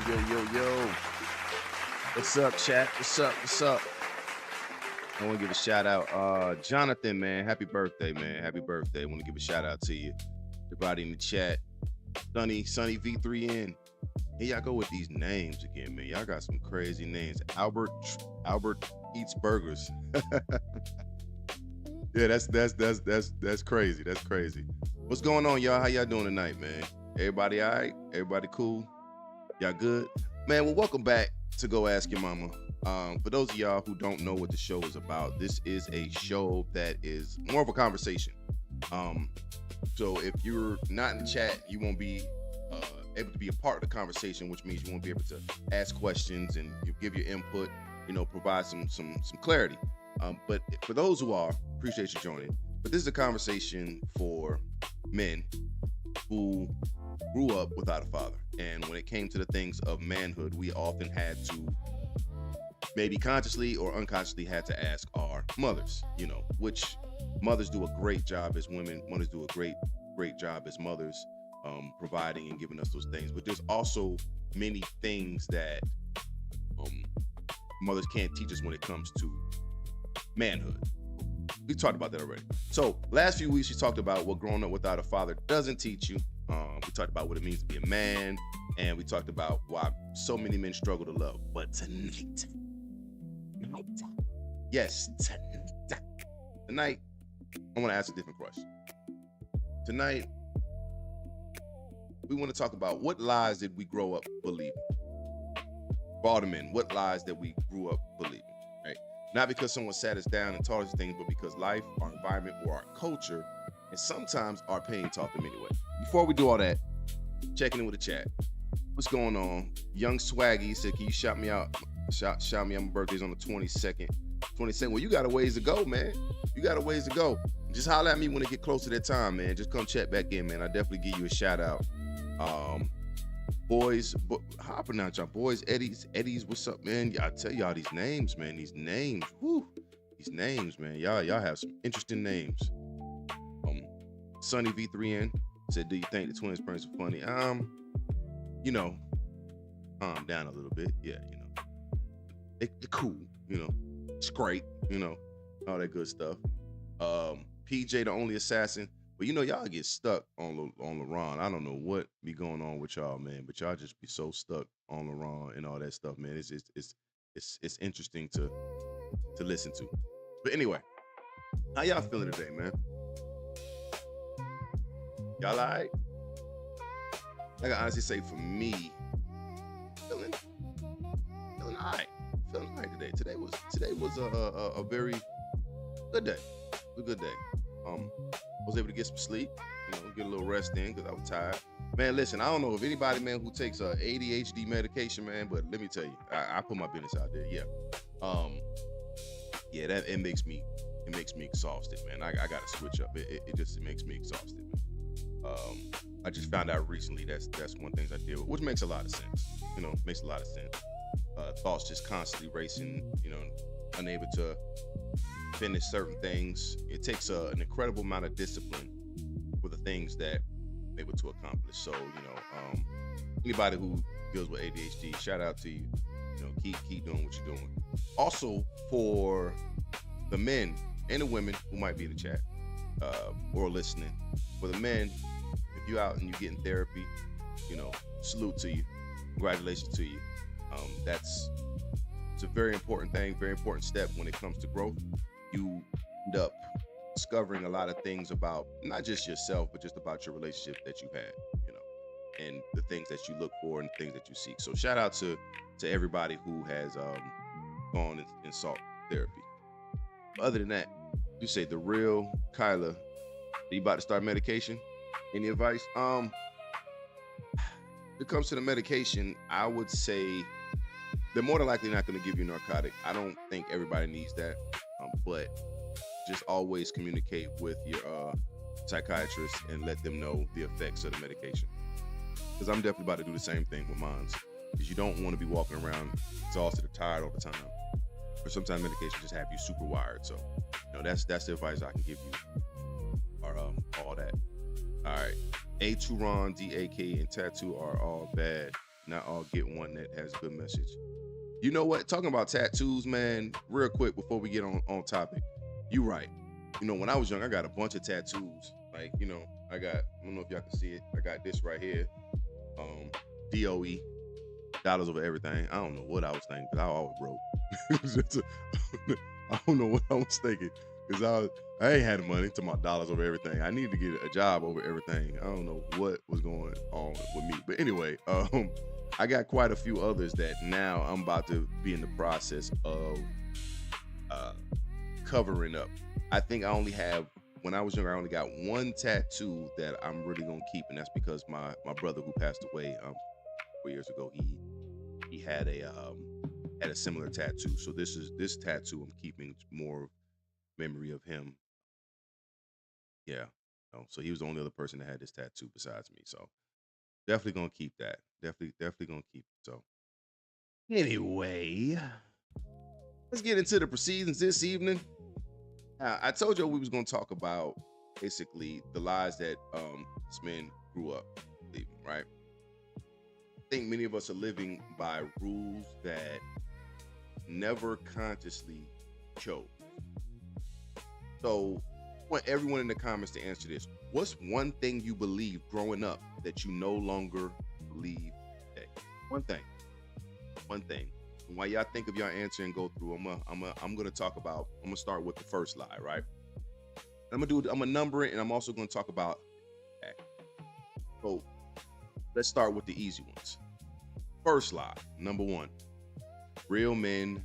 Yo. What's up, chat? What's up? I want to give a shout out. Jonathan, man. Happy birthday, man. Happy birthday. I want to give a shout out to you. Everybody in the chat. Sunny V3N. Here y'all go with these names again, man. Y'all got some crazy names. Albert eats burgers. Yeah, that's crazy. That's crazy. What's going on, y'all? How y'all doing tonight, man? Everybody all right? Everybody cool? Y'all good? Man, well, welcome back to Go Ask Your Mama. For those of y'all who don't know what the show is about, this is a show that is more of a conversation. So if you're not in the chat, you won't be able to be a part of the conversation, which means you won't be able to ask questions and you give your input, provide some clarity. But for those who are, appreciate you joining. But this is a conversation for men who grew up without a father. And when it came to the things of manhood, we often had to, maybe consciously or unconsciously, had to ask our mothers, which mothers do a great job as women. Mothers do a great job as mothers, providing and giving us those things. But there's also many things that mothers can't teach us when it comes to manhood. We talked about that already. So last few weeks, we talked about what growing up without a father doesn't teach you. We talked about what it means to be a man, and we talked about why so many men struggle to love. But tonight, tonight, I want to ask a different question. Tonight, we want to talk about what lies did we grow up believing? For all the men, what lies that we grew up believing, right? Not because someone sat us down and taught us things, but because life, our environment, or our culture, and sometimes our pain taught them anyway. Before we do all that, checking in with the chat. What's going on? Young Swaggy said, can you shout me out? Shout me out. My birthday's on the 22nd. 22nd. Well, you got a ways to go, man. You got a ways to go. Just holler at me when it get close to that time, man. Just come check back in, man. I'll definitely give you a shout out. How I pronounce y'all? Boys, Eddies, what's up, man? I tell y'all these names, man. These names, man. Y'all have some interesting names. Sunny V3N said, do you think the twins' parents are funny? Calm down a little bit. Yeah, they're cool, it's great, all that good stuff. PJ, the only assassin. But y'all get stuck on LeBron. I don't know what be going on with y'all, man, but y'all just be so stuck on LeBron and all that stuff, man. It's interesting to listen to. But anyway, how y'all feeling today, man? Y'all all right? I can honestly say for me, feeling all right. Feeling all right today. Today was a very good day. A good day. I was able to get some sleep, get a little rest in because I was tired. Man, listen, I don't know if anybody, man, who takes ADHD medication, man, but let me tell you, I put my business out there. Yeah. That it makes me exhausted, man. I gotta switch up. It makes me exhausted, man. I just found out recently that's one thing I deal with, which makes a lot of sense. Makes a lot of sense. Thoughts just constantly racing, unable to finish certain things. It takes an incredible amount of discipline for the things that I'm able to accomplish. So, anybody who deals with ADHD, shout out to you. Keep doing what you're doing. Also, for the men and the women who might be in the chat or listening, for the men, if you're out and you're getting therapy, salute to you. Congratulations to you. It's a very important thing, very important step when it comes to growth. You end up discovering a lot of things about not just yourself, but just about your relationship that you had, and the things that you look for and the things that you seek. So shout out to everybody who has gone and sought therapy. Other than that, you say the real Kyla, are you about to start medication? Any advice? When it comes to the medication, I would say they're more than likely not going to give you a narcotic. I don't think everybody needs that, but just always communicate with your psychiatrist and let them know the effects of the medication. Because I'm definitely about to do the same thing with mine. Because you don't want to be walking around exhausted or tired all the time. Or sometimes medication just have you super wired. So, that's the advice I can give you. Or all that. All right. A2Ron, DAK, and Tattoo are all bad. not all get one that has a good message. You know what? Talking about tattoos, man, real quick before we get on topic. You right. You know, when I was young, I got a bunch of tattoos. Like, you know, I don't know if y'all can see it. I got this right here. DOE, dollars over everything. I don't know what I was thinking because I always broke. I don't know what I was thinking because I ain't had the money to my dollars over everything. I needed to get a job over everything. I don't know what was going on with me. But anyway, I got quite a few others that now I'm about to be in the process of covering up. I think when I was younger, I only got one tattoo that I'm really gonna keep, and that's because my brother who passed away 4 years ago, he had a similar tattoo. So this tattoo I'm keeping more memory of him. Yeah. So he was the only other person that had this tattoo besides me. So definitely gonna keep that. Definitely gonna keep it. So anyway, let's get into the proceedings this evening. I told you we was gonna talk about basically the lies that this man grew up believing, right? I think many of us are living by rules that never consciously chose. So I want everyone in the comments to answer this. What's one thing you believed growing up that you no longer believe today? One thing. And while y'all think of your answer and go through, I'm gonna start with the first lie, right? I'm gonna number it, and I'm also gonna talk about that. So let's start with the easy ones. First lie, number one. Real men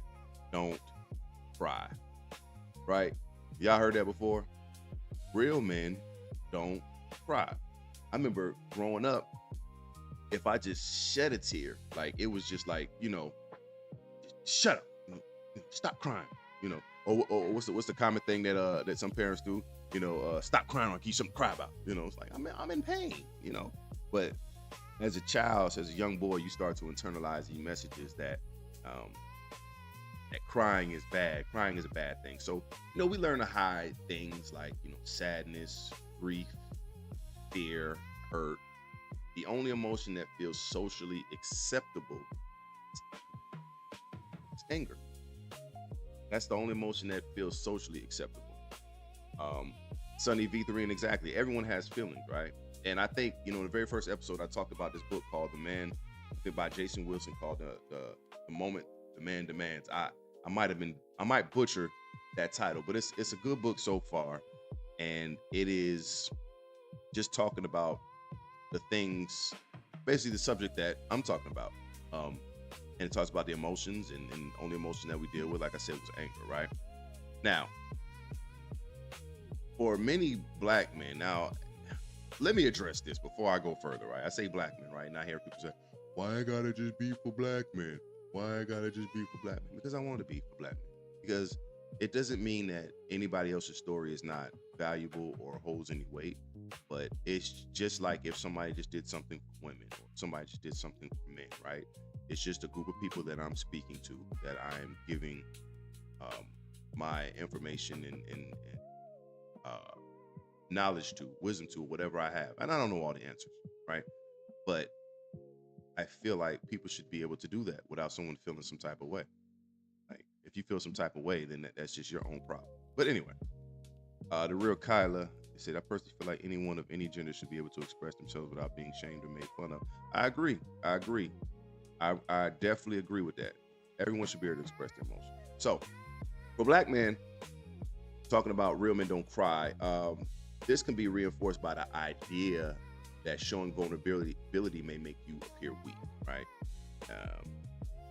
don't cry. Right? Y'all heard that before? Real men don't cry. I remember growing up, if I just shed a tear, like it was just like, shut up, stop crying, or what's the common thing that some parents do, stop crying or keep something to cry about, it's like I'm in pain, but as a child, as a young boy, you start to internalize these messages that crying is bad. Crying is a bad thing. So, we learn to hide things like, sadness, grief, fear, hurt. The only emotion that feels socially acceptable is anger. That's the only emotion that feels socially acceptable. Sunny V3, and exactly, everyone has feelings, right? And I think, in the very first episode, I talked about this book called The Man, by Jason Wilson, called the Moment the Man Demands. I might butcher that title, but it's a good book so far, and it is just talking about the things, basically the subject that I'm talking about, and it talks about the emotions, and the only emotion that we deal with, like I said, was anger, right? Now, for many black men, now let me address this before I go further, right? I say black men, right? And I hear people say, why I gotta just be for black men? Why I gotta just be for black men? Because I want to be for black men. Because it doesn't mean that anybody else's story is not valuable or holds any weight, but it's just like if somebody just did something for women or somebody just did something for men, right? It's just a group of people that I'm speaking to, that I'm giving my information and knowledge to, wisdom to, whatever I have. And I don't know all the answers, right? But I feel like people should be able to do that without someone feeling some type of way. Like, if you feel some type of way, then that's just your own problem. But anyway, the real Kyla said, I personally feel like anyone of any gender should be able to express themselves without being shamed or made fun of. I agree. I definitely agree with that. Everyone should be able to express their emotions. So, for black men, talking about real men don't cry, this can be reinforced by the idea that showing vulnerability may make you appear weak, right?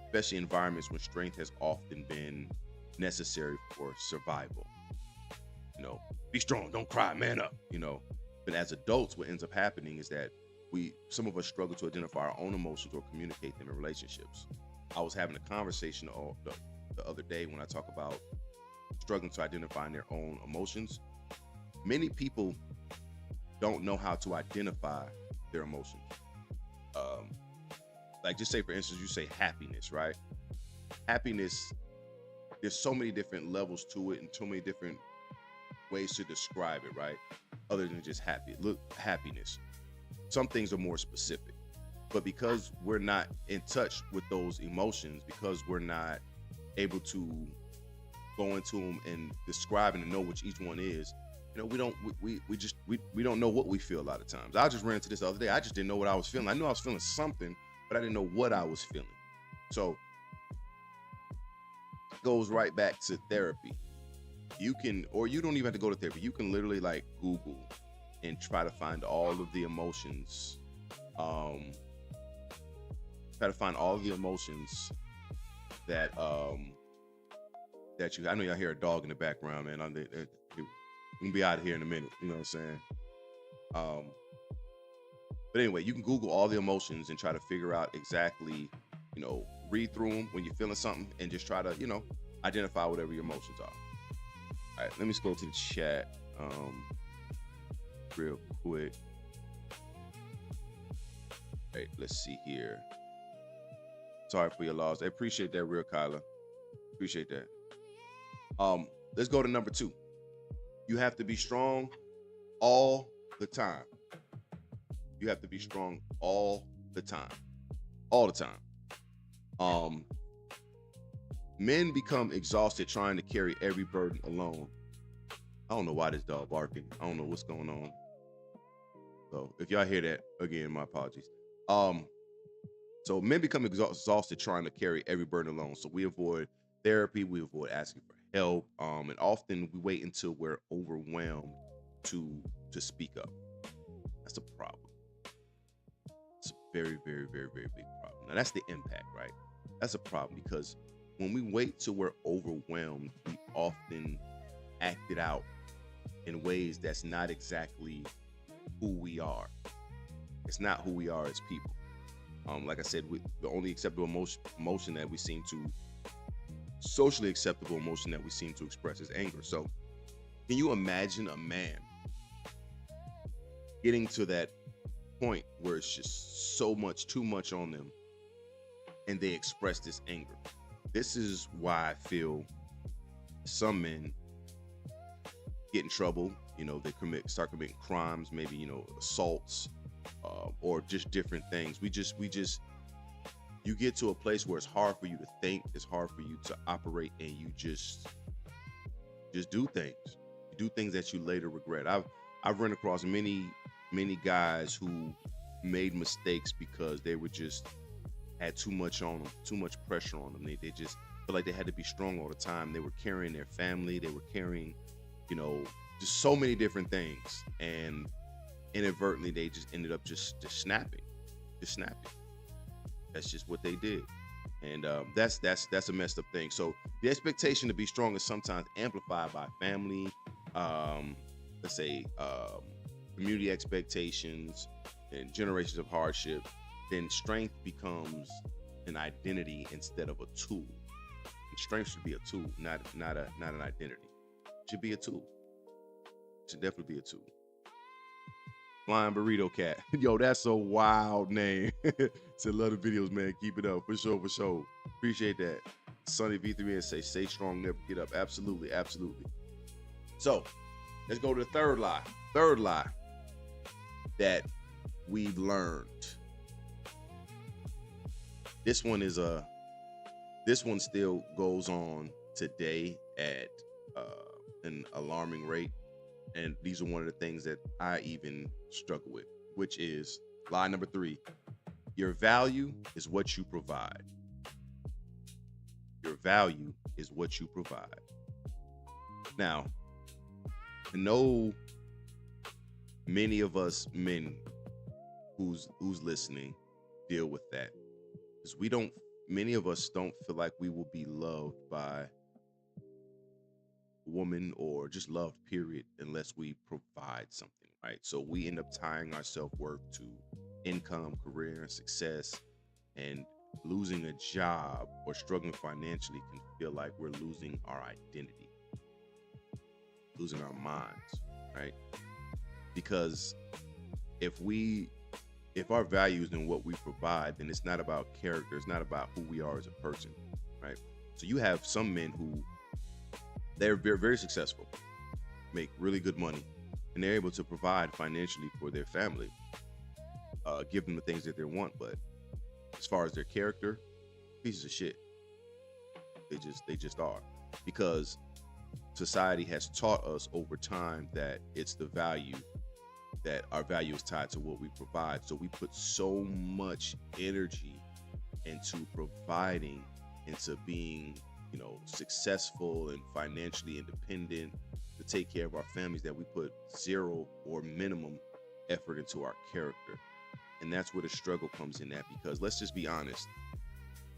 Especially in environments when strength has often been necessary for survival. Be strong, don't cry, man up, But as adults, what ends up happening is that some of us struggle to identify our own emotions or communicate them in relationships. I was having a conversation the other day when I talk about struggling to identify their own emotions. Many people don't know how to identify their emotions. Like, just say, for instance, you say happiness, right? Happiness, there's so many different levels to it and so many different ways to describe it, right? Other than just happiness. Some things are more specific. But because we're not in touch with those emotions, because we're not able to go into them and describe and know which each one is, we don't know what we feel a lot of times. I just ran into this the other day. I just didn't know what I was feeling. I knew I was feeling something, but I didn't know what I was feeling. So it goes right back to therapy. You don't even have to go to therapy. You can literally like Google and try to find all of the emotions. Try to find all of the emotions that I know y'all hear a dog in the background, man. We can be out of here in a minute. You know what I'm saying? But anyway, you can Google all the emotions and try to figure out exactly, read through them when you're feeling something and just try to, identify whatever your emotions are. All right, let me scroll to the chat real quick. All right, let's see here. Sorry for your loss. I appreciate that, real Kyla. Appreciate that. Let's go to number 2. You have to be strong all the time. You have to be strong all the time. All the time. Men become exhausted trying to carry every burden alone. I don't know why this dog barking. I don't know what's going on. So if y'all hear that, again, my apologies. So men become exhausted trying to carry every burden alone. So we avoid therapy, we avoid asking for help, and often we wait until we're overwhelmed to speak up. That's a problem. It's a very, very, very, very big problem. Now that's the impact, right? That's a problem because when we wait till we're overwhelmed, we often act it out in ways that's not exactly who we are. It's not who we are as people. Like I said, the only acceptable emotion that we seem to, socially acceptable emotion that we seem to express is anger. So can you imagine a man getting to that point where it's just too much on them and they express this anger? This is why I feel some men get in trouble. They start committing crimes, maybe, assaults, or just different things. You get to a place where it's hard for you to think, it's hard for you to operate, and you just do things. You do things that you later regret. I've run across many guys who made mistakes because they were just had too much on them, too much pressure on them. They just felt like they had to be strong all the time. They were carrying their family, they were carrying, just so many different things, and inadvertently they just ended up just snapping. That's just what they did, and that's a messed up thing. So the expectation to be strong is sometimes amplified by family, let's say community expectations and generations of hardship. Then strength becomes an identity instead of a tool. And strength should be a tool, not an identity. It should be a tool. It should definitely be a tool. Flying Burrito Cat. Yo, that's a wild name. To love the videos, man. Keep it up. For sure. Appreciate that. Sonny V3N say, stay strong, never get up. Absolutely. So, let's go to the third lie. Third lie that we've learned. This one still goes on today at an alarming rate. And these are one of the things that I even struggle with, which is lie number 3. Your value is what you provide. Your value is what you provide. Now, I know many of us men who's listening deal with that, because many of us don't feel like we will be loved by woman or just loved period unless we provide something, right? So we end up tying our self-worth to income, career, and success, and losing a job or struggling financially can feel like we're losing our identity, losing our minds, right? Because if our value is in what we provide, then it's not about character, it's not about who we are as a person, right? So you have some men who they're very, very successful, make really good money, and they're able to provide financially for their family. give them the things that they want, but as far as their character, pieces of shit. They just are, because society has taught us over time that it's the value, that our value is tied to what we provide. So we put so much energy into providing, into being, successful and financially independent, to take care of our families, that we put zero or minimum effort into our character. And that's where the struggle comes in at, because let's just be honest,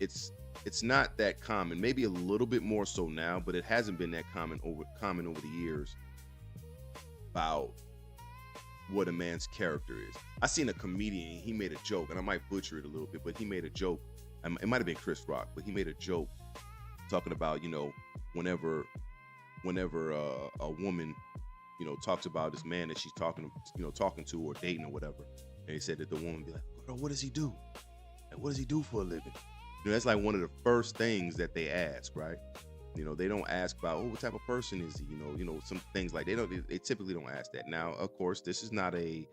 it's not that common, maybe a little bit more so now, but it hasn't been that common over the years, about what a man's character is. I seen a comedian, he made a joke, and I might butcher it a little bit, but he made a joke. It might have been Chris Rock, but he made a joke talking about, whenever a woman, talks about this man that she's talking to or dating or whatever, and he said that the woman be like, "Girl, what does he do? Like, what does he do for a living?" That's like one of the first things that they ask, right? They don't ask about, oh, what type of person is he? Some things like they typically don't ask that. Now, of course, this is not a,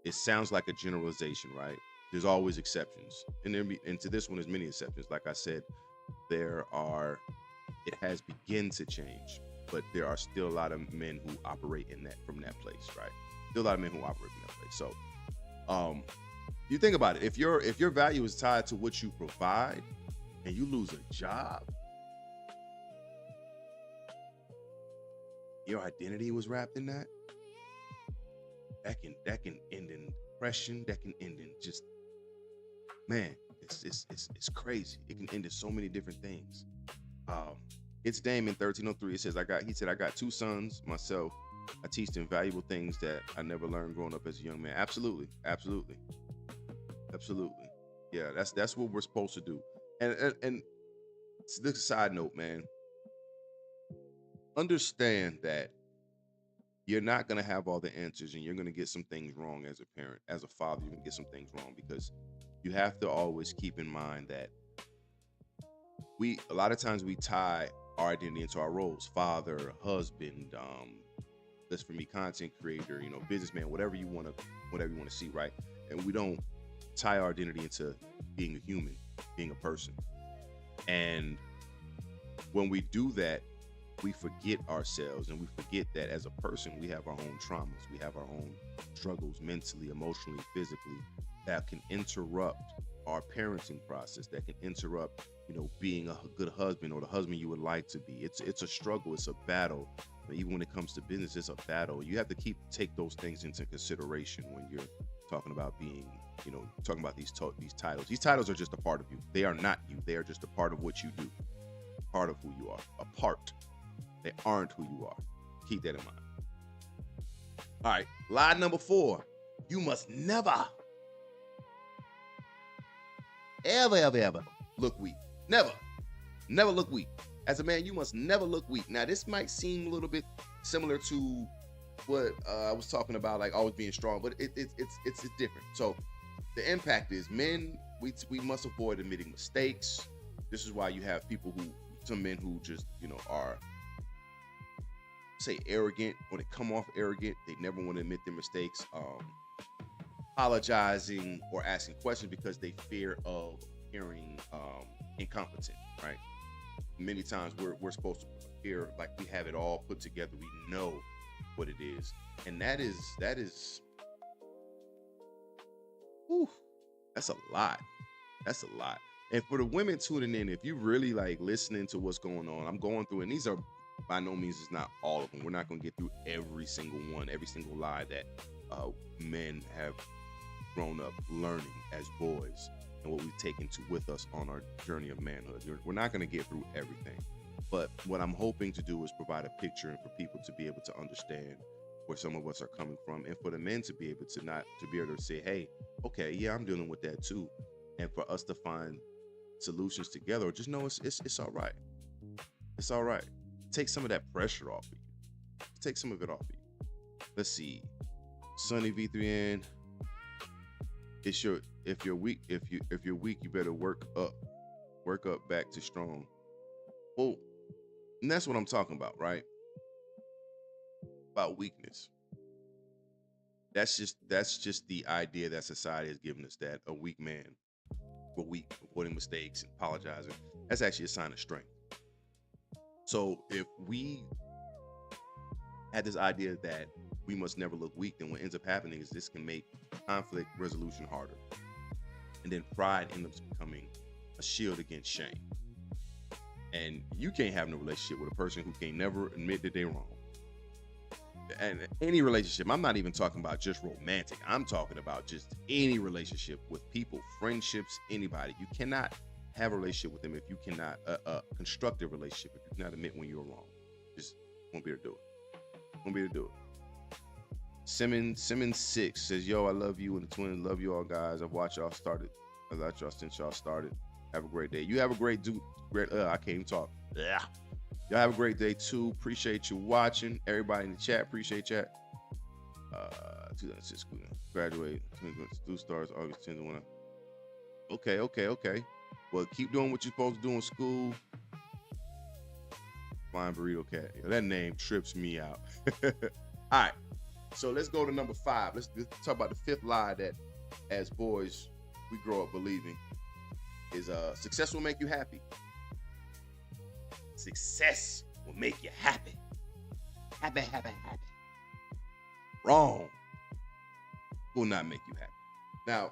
it sounds like a generalization, right? There's always exceptions, and to this one, there's many exceptions. Like I said, it has begun to change, but there are still a lot of men who operate from that place, right? Still a lot of men who operate from that place. So, you think about it. If your value is tied to what you provide, and you lose a job, your identity was wrapped in that. That can end in depression. That can end in just, man, it's crazy. It can end in so many different things. It's Damon 1303. It says, he said, I got 2 sons myself. I teach them valuable things that I never learned growing up as a young man. Absolutely. Yeah, that's what we're supposed to do. And this side note, man, understand that you're not going to have all the answers, and you're going to get some things wrong as a parent. As a father, you're going to get some things wrong, because you have to always keep in mind that a lot of times we tie our identity into our roles: father, husband, this for me, content creator, businessman, whatever you want to see, right? And we don't tie our identity into being a human, being a person. And when we do that, we forget ourselves, and we forget that as a person, we have our own traumas, we have our own struggles, mentally, emotionally, physically, that can interrupt our parenting process, that can interrupt, being a good husband, or the husband you would like to be. It's a struggle, it's a battle. Even when it comes to business, it's a battle. You have to take those things into consideration when you're talking about being, talking about these titles. These titles are just a part of you. They are not you. They are just a part of what you do, part of who you are, a part. They aren't who you are. Keep that in mind. All right, lie number 4. You must never, ever look weak. Never look weak. As a man, you must never look weak. Now, this might seem a little bit similar to what I was talking about, like always being strong, but it's different. So the impact is, men, we must avoid admitting mistakes. This is why you have some men who just, are, say, arrogant, or they come off arrogant. They never want to admit their mistakes, apologizing or asking questions because they fear of appearing incompetent, right? Many times we're supposed to appear like we have it all put together. We know what it is. And that is whew, that's a lot. That's a lot. And for the women tuning in, if you really like listening to what's going on, I'm going through, and these are by no means, it's not all of them. We're not going to get through every single one, every single lie that men have grown up learning as boys, and what we've taken with us on our journey of manhood. We're not going to get through everything, but what I'm hoping to do is provide a picture, and for people to be able to understand where some of us are coming from, and for the men to be able to say, hey, okay, yeah, I'm dealing with that too, and for us to find solutions together, or just know it's all right. It's all right. Take some of that pressure off of you. Take some of it off of you. Let's see. Sunny V3N. If you're weak, you better work up back to strong. Well, and that's what I'm talking about, right? About weakness. That's just the idea that society has given us, that a weak man, we're weak, avoiding mistakes and apologizing. That's actually a sign of strength. So if we had this idea that we must never look weak, then what ends up happening is this can make conflict resolution harder. And then pride ends up becoming a shield against shame. And you can't have no relationship with a person who can never admit that they're wrong. And any relationship, I'm not even talking about just romantic. I'm talking about just any relationship with people, friendships, anybody. You cannot have a relationship with them if you cannot, a constructive relationship, if you cannot admit when you're wrong. Just won't be able to do it. Won't be able to do it. Simmons 6 says, yo, I love you and the twins. Love you all, guys. I've watched y'all started. I've watched y'all since y'all started. Have a great day. You have a great I can't even talk. Yeah. Y'all have a great day too. Appreciate you watching. Everybody in the chat, appreciate chat. 2006 graduate. 2 stars August 10th. Okay. Well, keep doing what you're supposed to do in school. Flying Burrito Cat. Yo, that name trips me out. All right. So let's go to number 5. Let's talk about the 5th lie that as boys we grow up believing is success will make you happy. Success will make you happy. Happy. Wrong. Will not make you happy. Now,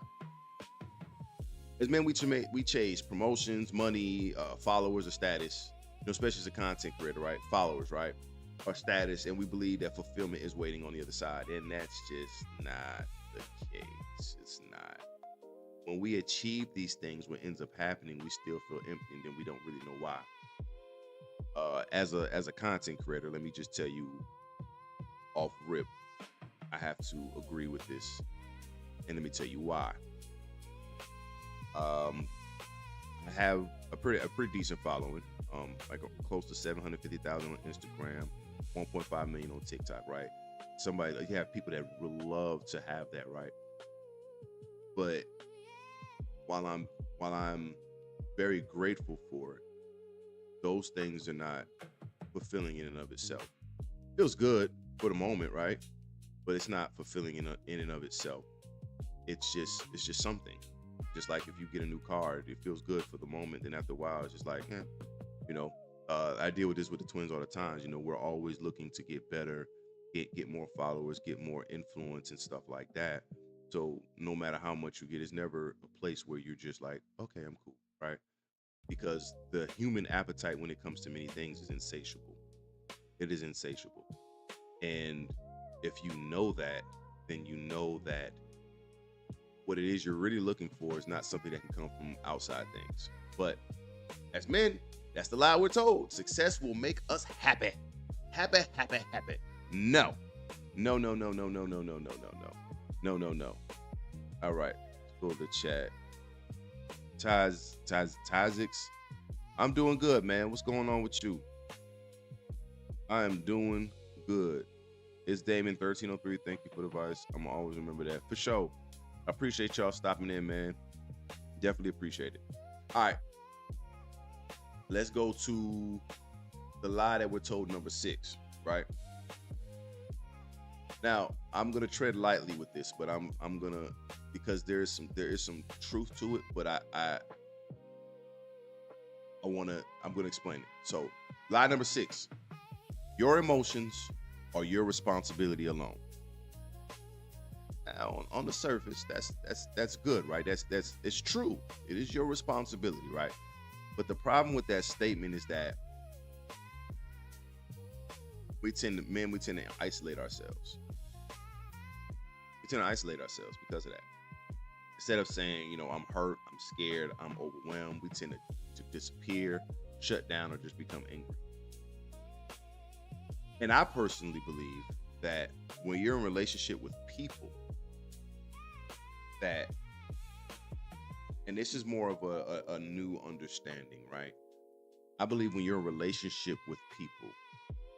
as men, we chase promotions, money, followers, or status. Especially as a content creator, right? Followers, right? Or status, and we believe that fulfillment is waiting on the other side, and that's just not the case. It's not. When we achieve these things, what ends up happening, we still feel empty, and then we don't really know why. As a content creator, let me just tell you off rip, I have to agree with this, and let me tell you why. I have a pretty decent following, like close to 750,000 on Instagram, 1.5 million on TikTok, right? You have people that would love to have that, right? But while I'm very grateful for it, those things are not fulfilling in and of itself. Feels good for the moment, right? But it's not fulfilling in and of itself. It's just something. Just like if you get a new car, it feels good for the moment. Then after a while, it's just like, I deal with this with the twins all the time. We're always looking to get better, get more followers, get more influence and stuff like that. So no matter how much you get, it's never a place where you're just like, okay, I'm cool, right? Because the human appetite when it comes to many things is insatiable. It is insatiable. And if you know that, then you know that what it is you're really looking for is not something that can come from outside things. But as men, that's the lie we're told. Success will make us happy. Happy. No. All right. Let's go to the chat. Tazix. I'm doing good, man. What's going on with you? I am doing good. It's Damon 1303. Thank you for the advice. I'm gonna always remember that. For sure. I appreciate y'all stopping in, man. Definitely appreciate it. All right. Let's go to the lie that we're told, number 6, right? Now, I'm gonna tread lightly with this, but I'm gonna, because there is some truth to it, but I'm gonna explain it. So, lie number 6: your emotions are your responsibility alone. Now, on the surface, that's good, right? It's true. It is your responsibility, right? But the problem with that statement is that we tend to isolate ourselves. We tend to isolate ourselves because of that. Instead of saying, I'm hurt, I'm scared, I'm overwhelmed, we tend to disappear, shut down, or just become angry. And I personally believe that when you're in a relationship with people, and this is more of a new understanding, right? I believe when you're in a relationship with people,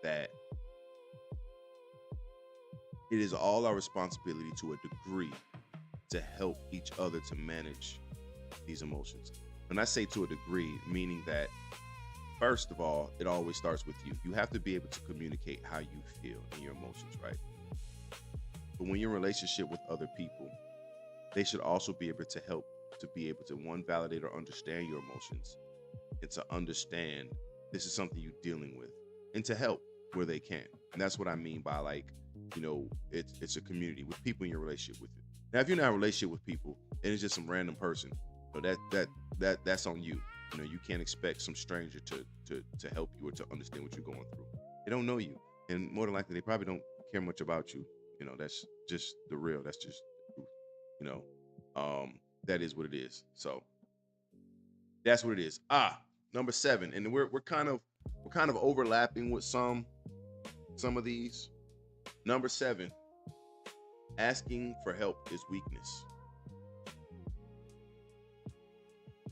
that it is all our responsibility to a degree to help each other to manage these emotions. When I say to a degree, meaning that, first of all, it always starts with you. You have to be able to communicate how you feel and your emotions, right? But when you're in a relationship with other people, they should also be able to help to be able to one, validate or understand your emotions, and to understand this is something you're dealing with, and to help where they can. And that's what I mean by, like, it's a community with people in your relationship with you. Now, if you're not in a relationship with people and it's just some random person, that's on you. You can't expect some stranger to help you or to understand what you're going through. They don't know you, and more than likely, they probably don't care much about you. That's just the real. That's just the truth. You know, that is what it is. So that's what it is. Number 7, and we're kind of overlapping with some of these. Number 7, asking for help is weakness.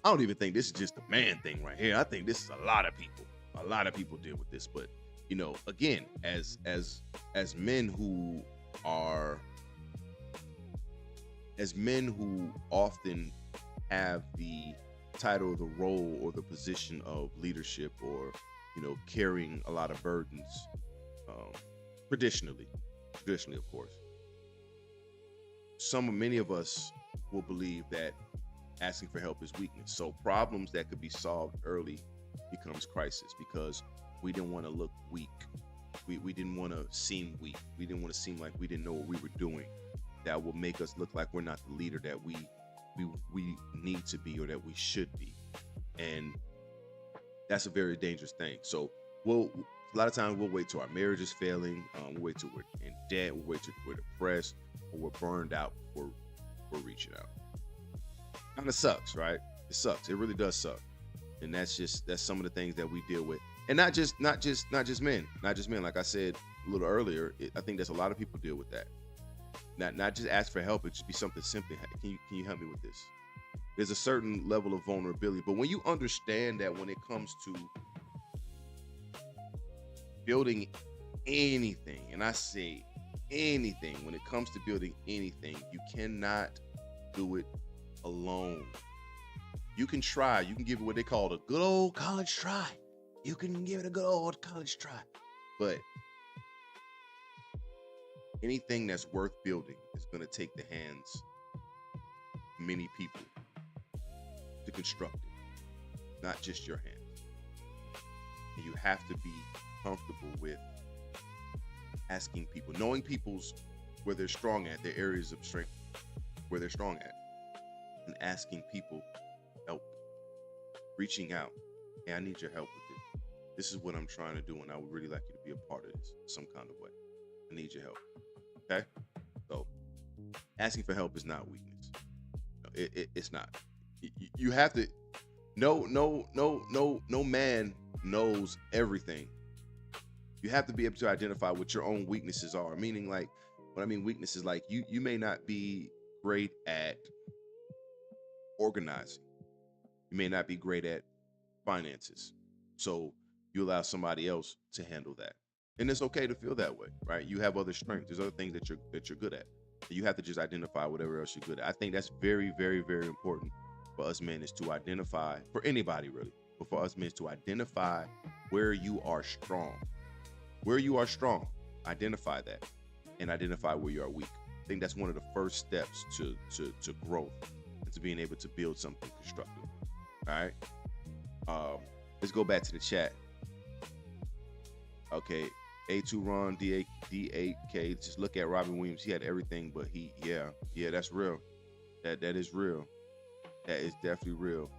I don't even think this is just a man thing right here. I think this is a lot of people. A lot of people deal with this, but again, as men who often have the title, the role, or the position of leadership, or carrying a lot of burdens, traditionally, of course, many of us will believe that asking for help is weakness. So problems that could be solved early becomes crisis, because we didn't want to look weak. We didn't want to seem weak. We didn't want to seem like we didn't know what we were doing. That will make us look like we're not the leader that we need to be, or that we should be. And that's a very dangerous thing. So a lot of times we'll wait till our marriage is failing. We'll wait till we're in debt. We'll wait till we're depressed, or we're burned out before we're reaching out. Kind of sucks, right? It sucks. It really does suck. And that's some of the things that we deal with. And not just men. Like I said a little earlier, I think there's a lot of people deal with that. Not just ask for help. It should be something simple. Can you help me with this? There's a certain level of vulnerability. But when you understand that when it comes to building anything, and I say anything, when it comes to building anything, you cannot do it alone. You can try. You can give it what they call a good old college try. You can give it a good old college try. But anything that's worth building is going to take the hands of many people to construct it, not just your hands. And you have to be comfortable with asking people, knowing people's where they're strong at, their areas of strength, where they're strong at, and asking people help, reaching out. Hey, I need your help with it. This is what I'm trying to do, and I would really like you to be a part of this some kind of way. I need your help. Okay? So asking for help is not weakness. It's not. You have to. No man knows everything. You have to be able to identify what your own weaknesses are. Meaning, like, what I mean weakness is like you may not be great at organizing. You may not be great at finances. So you allow somebody else to handle that. And it's okay to feel that way, right? You have other strengths. There's other things that you're good at. You have to just identify whatever else you're good at. I think that's very, very, very important for us men, is to identify, for anybody really, but for us men, is to identify where you are strong. Where you are strong, identify that, and identify where you are weak. I think that's one of the first steps to growth, and to being able to build something constructive. All right. Let's go back to the chat. Okay. A2 Ron, D8K. Just look at Robin Williams. He had everything, but yeah, that's real. That is real. That is definitely real.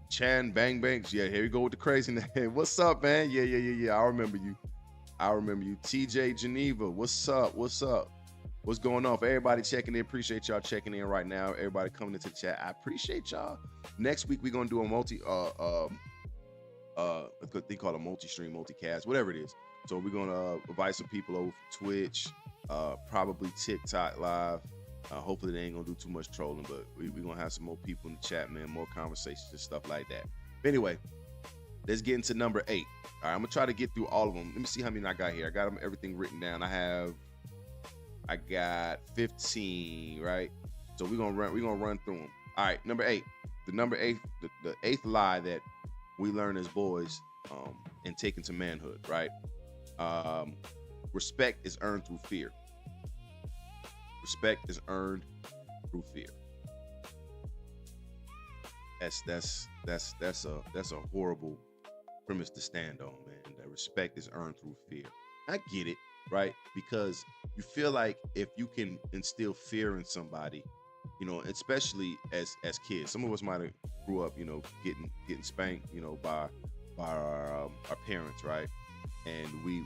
Chan Bang Banks. Yeah, here we go with the crazy name. What's up, man? Yeah. I remember you. TJ Geneva. What's up? What's going on? For everybody checking in, appreciate y'all checking in right now. Everybody coming into the chat, I appreciate y'all. Next week we're gonna do a they call it a multi-stream, multicast, whatever it is. So we're gonna invite some people over Twitch, probably TikTok live. Hopefully they ain't gonna do too much trolling, but we're gonna have some more people in the chat, man, more conversations and stuff like that. But anyway, let's get into number 8. All right, I'm gonna try to get through all of them. Let me see how many I got here. I got them everything written down. I got 15, right? So we're gonna run through them. All right, number 8. The eighth lie that we learn as boys and take into manhood, right? respect is earned through fear. Respect is earned through fear. That's a horrible premise to stand on, man. That respect is earned through fear. I get it, right? Because you feel like if you can instill fear in somebody, you know, especially as kids, some of us might have grew up, you know, getting spanked, you know, by our parents, right? And we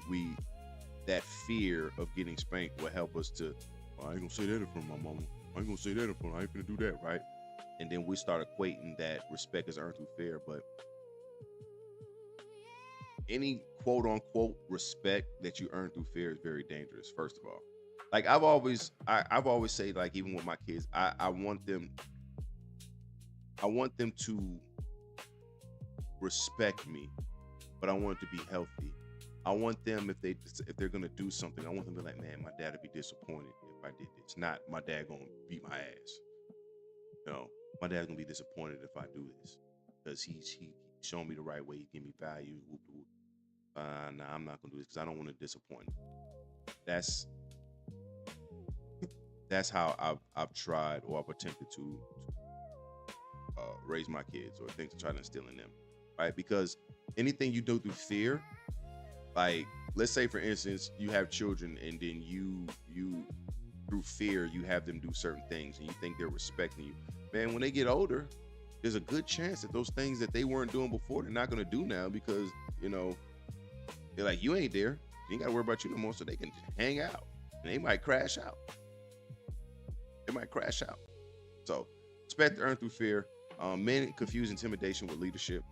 that fear of getting spanked will help us to, oh, I ain't gonna say that in front of my mama. I ain't gonna say that in front. I ain't gonna do that, right? And then we start equating that respect is earned through fear. But any quote unquote respect that you earn through fear is very dangerous. First of all, like I've always said, like even with my kids, I want them to respect me, but I want it to be healthy. I want them, if they're gonna do something, I want them to be like, man, my dad would be disappointed if I did this. Not my dad gonna beat my ass. No, my dad's gonna be disappointed if I do this because he's showing me the right way. He give me value. Nah, I'm not gonna do this because I don't want to disappoint him. That's how I've tried or I've attempted to raise my kids, or things to try to instill in them, right? Because anything you do through fear, like let's say for instance you have children and then you through fear you have them do certain things and you think they're respecting you, man, when they get older there's a good chance that those things that they weren't doing before they're not going to do now, because you know they're like, you ain't there, you ain't got to worry about you no more, so they can just hang out and they might crash out. So respect earned through fear. Men confuse intimidation with leadership.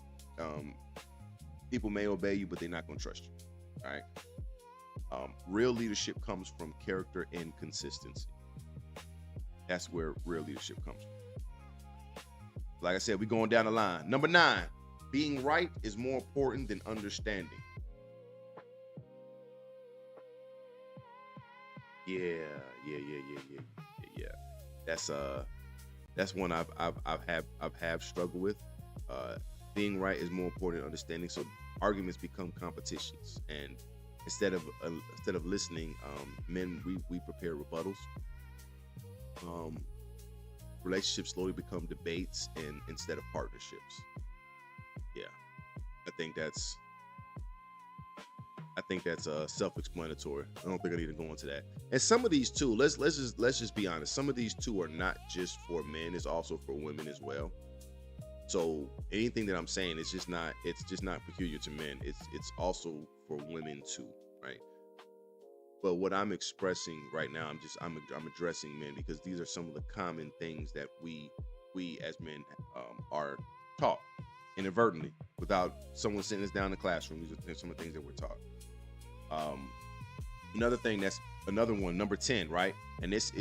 People may obey you, but they're not going to trust you. All right. Real leadership comes from character and consistency. That's where real leadership comes from. Like I said, we're going down the line. Number 9, being right is more important than understanding. Yeah. That's one I've struggled with. Being right is more important than understanding. So arguments become competitions, and instead of listening, men we prepare rebuttals. Relationships slowly become debates and instead of partnerships. Yeah, I think that's self-explanatory. I don't think I need to go into that. And some of these too, let's just be honest. Some of these too are not just for men; it's also for women as well. So anything that I'm saying is just not peculiar to men. It's also for women too, right? But what I'm expressing right now, I'm addressing men because these are some of the common things that we as men are taught inadvertently without someone sitting us down in the classroom. These are some of the things that we're taught. Another one, number 10, right? And this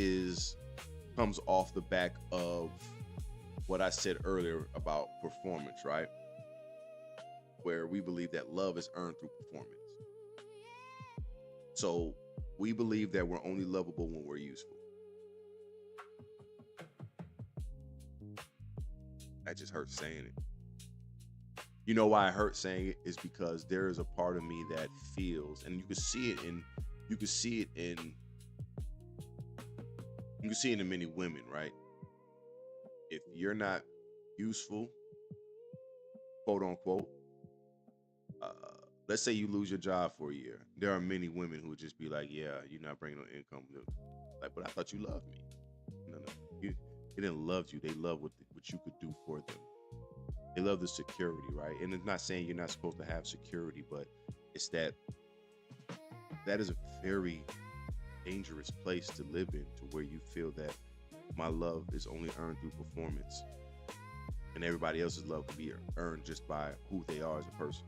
comes off the back of what I said earlier about performance, right? Where we believe that love is earned through performance. So we believe that we're only lovable when we're useful. That just hurts saying it. You know why it hurts saying it is because there is a part of me that feels, and you can see it in many women, right? If you're not useful, quote unquote, let's say you lose your job for a year. There are many women who would just be like, yeah, you're not bringing no income. Like, but I thought you loved me. No. They didn't love you. They love what you could do for them. They love the security, right? And it's not saying you're not supposed to have security, but it's that is a very dangerous place to live in, to where you feel that my love is only earned through performance and everybody else's love can be earned just by who they are as a person.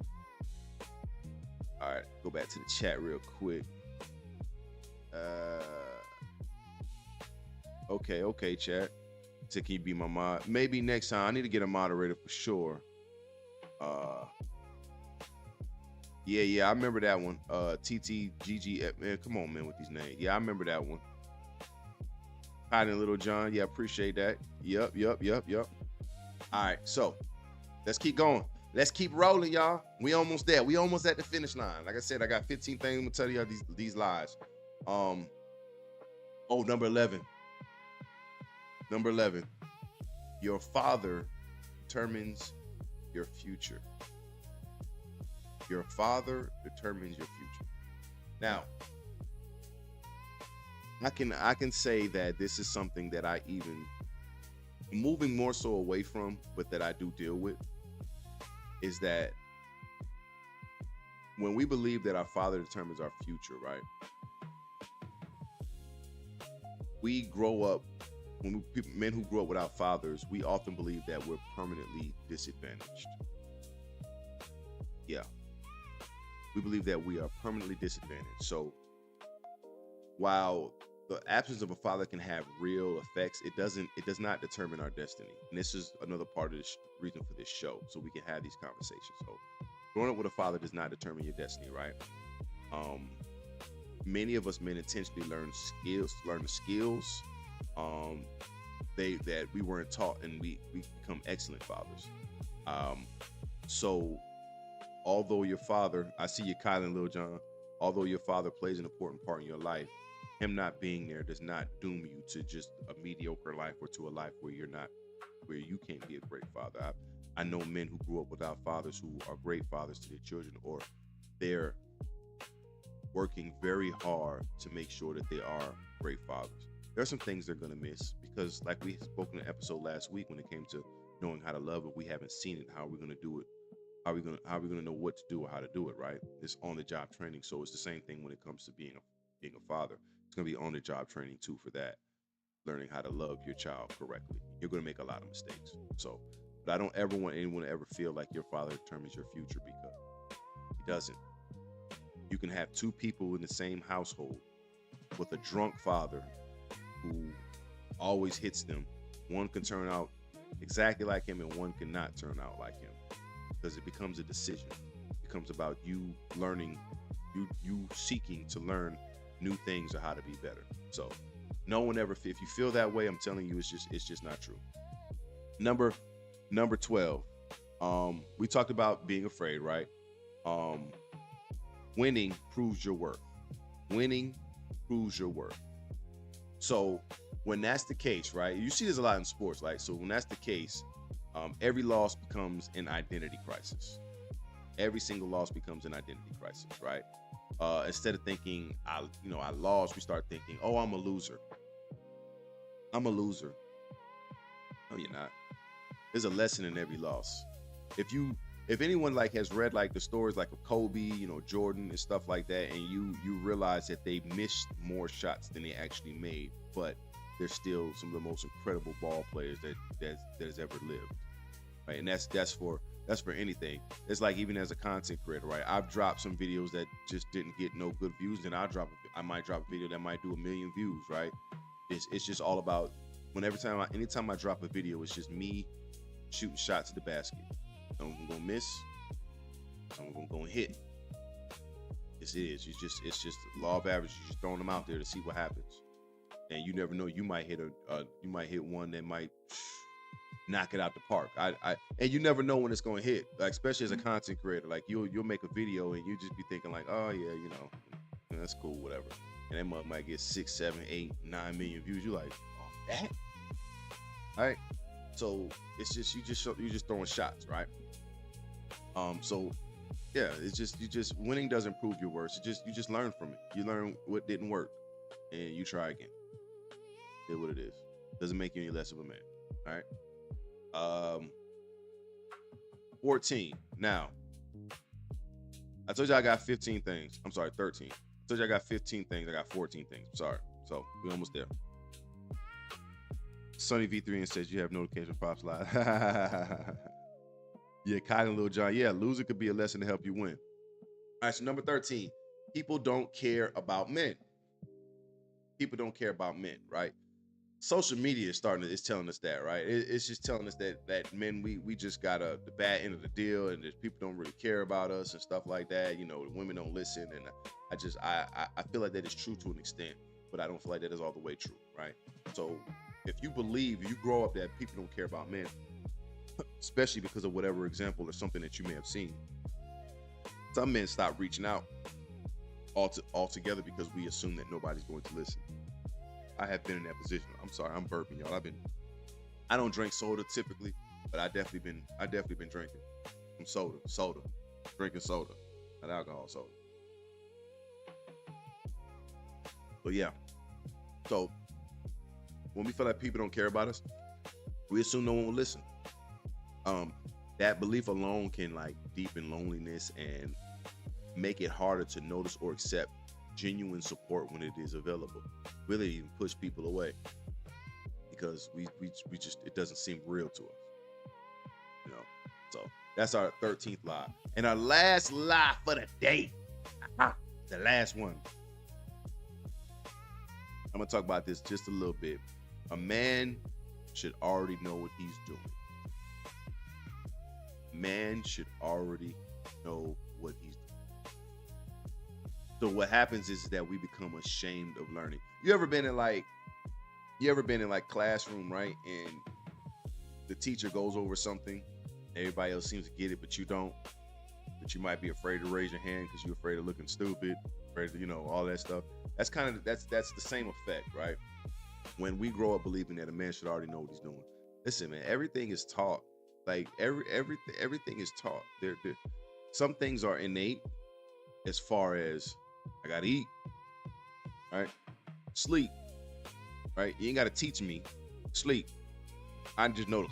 All right, go back to the chat real quick. Okay, chat. So can you be my mod? Maybe next time. I need to get a moderator for sure. Yeah, I remember that one. TTGG, man, come on, man, with these names. Yeah, I remember that one. Hiding Little John, yeah, appreciate that. Yep. All right, so let's keep going. Let's keep rolling, y'all. We almost there. We almost at the finish line. Like I said, I got 15 things. I'm gonna tell you these lies. Number 11. Number 11. Your father determines your future. Your father determines your future. Now, I can say that this is something that I even moving more so away from, but that I do deal with, is that when we believe that our father determines our future, right? We grow up, men who grow up without fathers, we often believe that we're permanently disadvantaged. Yeah. We believe that we are permanently disadvantaged. So while the absence of a father can have real effects, it does not determine our destiny. And this is another part of the reason for this show, so we can have these conversations. So growing up with a father does not determine your destiny, right? Many of us men intentionally learn the skills that we weren't taught, and we become excellent fathers. So although your father, I see you, Kylan, Lil John, although your father plays an important part in your life, him not being there does not doom you to just a mediocre life or to a life where where you can't be a great father. I know men who grew up without fathers who are great fathers to their children, or they're working very hard to make sure that they are great fathers. There are some things they're going to miss because, like we spoke in an episode last week, when it came to knowing how to love, if we haven't seen it, how are we going to do it? How are we going to know what to do or how to do it, right? It's on the job training. So it's the same thing when it comes to being a father. It's going to be on the job training too for that, learning how to love your child correctly. You're going to make a lot of mistakes. So, but I don't ever want anyone to ever feel like your father determines your future, because he doesn't. You can have two people in the same household with a drunk father who always hits them. One can turn out exactly like him and one cannot turn out like him, because it becomes a decision. It becomes about you learning, you seeking to learn new things or how to be better. So no one ever, if you feel that way, I'm telling you, it's just not true. Number 12. We talked about being afraid, right? Winning proves your worth. Winning proves your worth. So when that's the case, right? You see this a lot in sports, like, so when that's the case, every loss becomes an identity crisis. Every single loss becomes an identity crisis, right? Instead of thinking, I lost, we start thinking, oh, I'm a loser. I'm a loser. No, you're not. There's a lesson in every loss. If anyone like has read like the stories like of Kobe, Jordan and stuff like that, and you realize that they missed more shots than they actually made, but they're still some of the most incredible ball players that has ever lived, right? And that's for anything. It's like, even as a content creator, right? I've dropped some videos that just didn't get no good views, and I might drop a video that might do 1 million views, right? It's just all about anytime I drop a video, it's just me shooting shots at the basket. Some of them gonna miss, some of them gonna hit. It's just law of averages. You're just throwing them out there to see what happens, and you never know. You might hit one that might knock it out the park. And you never know when it's gonna hit. Like, especially as a content creator, like you'll make a video and you just be thinking like, oh yeah, that's cool, whatever. And that mug might get 6, 7, 8, 9 million views. You're like, oh, that? All right. So it's just you're just throwing shots, right? So yeah, it's winning doesn't prove your worth. You just learn from it. You learn what didn't work, and you try again. It's what it is. Doesn't make you any less of a man. All right. 14. Now, I told you I got 15 things. I'm sorry, 13. I told you I got 15 things. I got 14 things. Sorry. So we're almost there. Sonny V3 and says you have notification pops live. Yeah, Kylie and Lil John. Yeah, losing could be a lesson to help you win. All right, so number 13. People don't care about men. People don't care about men, right? Social media is telling us that, right? It's just telling us that men, we just got the bad end of the deal, and that people don't really care about us and stuff like that. The women don't listen, and I feel like that is true to an extent, but I don't feel like that is all the way true, right? So if you grow up that people don't care about men, especially because of whatever example or something that you may have seen. Some men stop reaching out altogether because we assume that nobody's going to listen. I have been in that position. I'm sorry, I'm burping, y'all. I don't drink soda typically, but I definitely been drinking some soda, drinking soda, not alcohol soda. But yeah, so when we feel like people don't care about us, we assume no one will listen. That belief alone can like deepen loneliness and make it harder to notice or accept genuine support when it is available. Really even push people away because we just, it doesn't seem real to us, you know. So that's our 13th lie. And our last lie for the day, the last one. I'm gonna talk about this just a little bit. A man should already know what he's doing. Man should already know what he's doing. So what happens is that we become ashamed of learning. You ever been in like classroom, right? And the teacher goes over something, everybody else seems to get it, but you don't. But you might be afraid to raise your hand because you're afraid of looking stupid, afraid of, all that stuff. That's the same effect, right? When we grow up believing that a man should already know what he's doing. Listen, man, everything is taught. Like everything is taught. Some things are innate, as far as I gotta eat, right? Sleep, right? You ain't gotta teach me sleep. I just know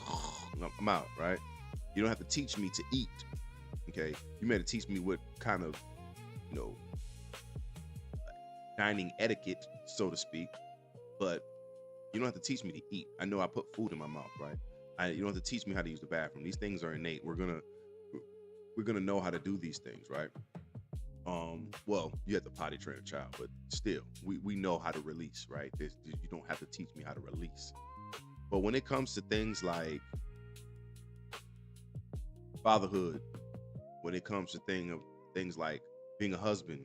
I'm out, right? You don't have to teach me to eat. Okay, you may have to teach me what kind of, dining etiquette, so to speak, but you don't have to teach me to eat. I know I put food in my mouth, right? You don't have to teach me how to use the bathroom. These things are innate. We're gonna know how to do these things, right? Well, you have to potty train a child, but still, we know how to release, right? You don't have to teach me how to release. But when it comes to things like fatherhood, when it comes to things like being a husband,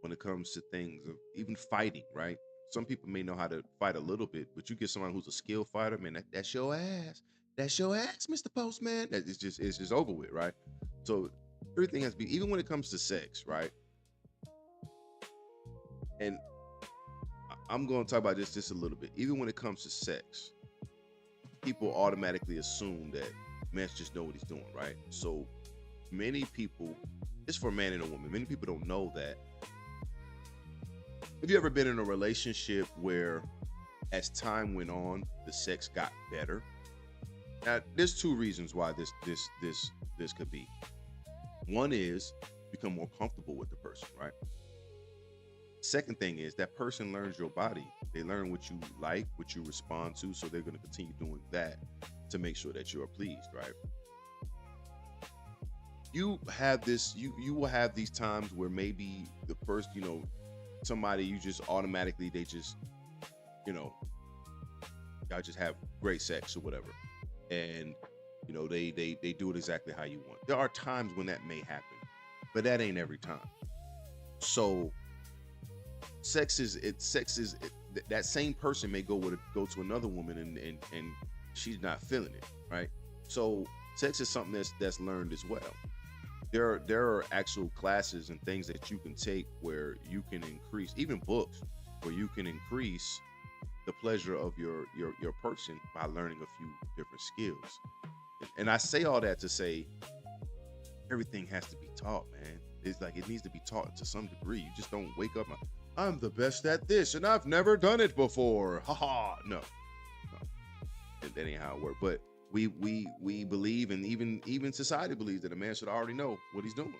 when it comes to things of even fighting, right? Some people may know how to fight a little bit, but you get someone who's a skilled fighter, man, that's your ass. That's your ass, Mr. Postman. It's just over with, right? So everything has to be, even when it comes to sex, right? And I'm going to talk about this just a little bit. Even when it comes to sex, people automatically assume that men just know what he's doing, right? So many people, it's for a man and a woman, many people don't know that. Have you ever been in a relationship where as time went on, the sex got better? Now, there's two reasons why this could be. One is become more comfortable with the person, right? Second thing is that person learns your body. They learn what you like, what you respond to, so they're going to continue doing that to make sure that you are pleased, right? You have this, you will have these times where maybe the first, somebody you just automatically, they just, y'all just have great sex or whatever. And, they do it exactly how you want. There are times when that may happen, but that ain't every time. So that same person may go to another woman and she's not feeling it, right? So sex is something that's learned as well. There are actual classes and things that you can take where you can increase, even books where you can increase the pleasure of your person by learning a few different skills. And I say all that to say everything has to be taught, man. It's like it needs to be taught to some degree. You just don't wake up, I'm the best at this and I've never done it before. No. That ain't how it works. But we believe, and even society believes, that a man should already know what he's doing.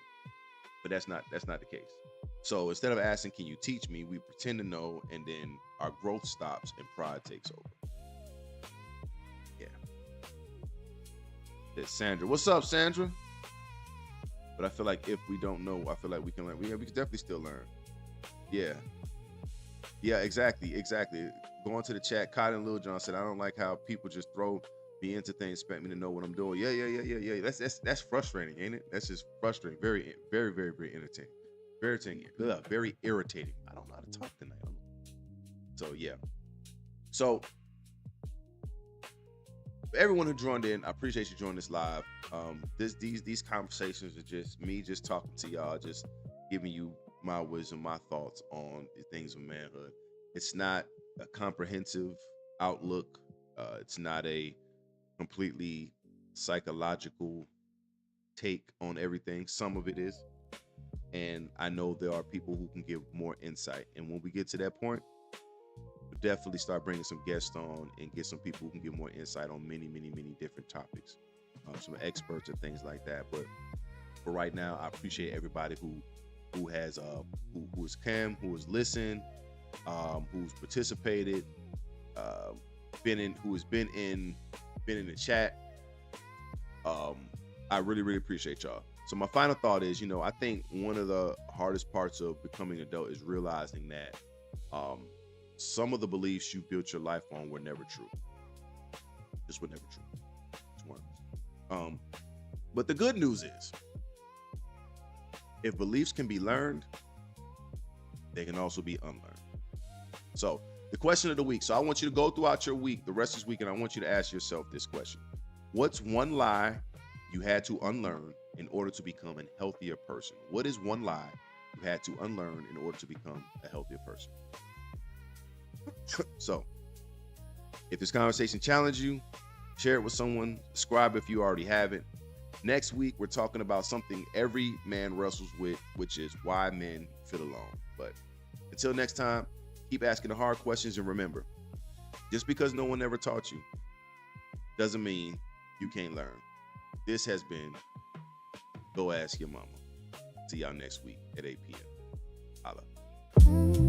But that's not the case. So instead of asking, can you teach me, we pretend to know, and then our growth stops and pride takes over. Yeah. That's Sandra. What's up, Sandra? But I feel like if we don't know, I feel like we can learn. We can definitely still learn. Yeah, exactly. Going to the chat, Cotton Lil John said, I don't like how people just throw me into things, expect me to know what I'm doing. Yeah. That's frustrating, ain't it? That's just frustrating. Very, very, very, very entertaining. Very irritating. I don't know how to talk tonight. So yeah. So everyone who joined in, I appreciate you joining this live. These conversations are just me just talking to y'all, just giving you my wisdom, my thoughts on the things of manhood. It's not a comprehensive outlook. It's not a completely psychological take on everything. Some of it is, and I know there are people who can give more insight. And when we get to that point, we'll definitely start bringing some guests on and get some people who can give more insight on many, many, many different topics, some experts and things like that. But for right now, I appreciate everybody who has who has come, who has listened, who's participated, who has been in the chat. I really, really appreciate y'all. So my final thought is, I think one of the hardest parts of becoming an adult is realizing that some of the beliefs you built your life on were never true. Just were never true. Just weren't. But the good news is, if beliefs can be learned, they can also be unlearned. So the question of the week. So I want you to go throughout your week, the rest of this week, and I want you to ask yourself this question. What's one lie you had to unlearn in order to become a healthier person? What is one lie you had to unlearn in order to become a healthier person? So if this conversation challenged you, share it with someone, subscribe if you already haven't. Next week, we're talking about something every man wrestles with, which is why men feel alone. But until next time, keep asking the hard questions, and remember, just because no one ever taught you doesn't mean you can't learn. This has been Go Ask Your Mama. See y'all next week at 8 p.m. Holla.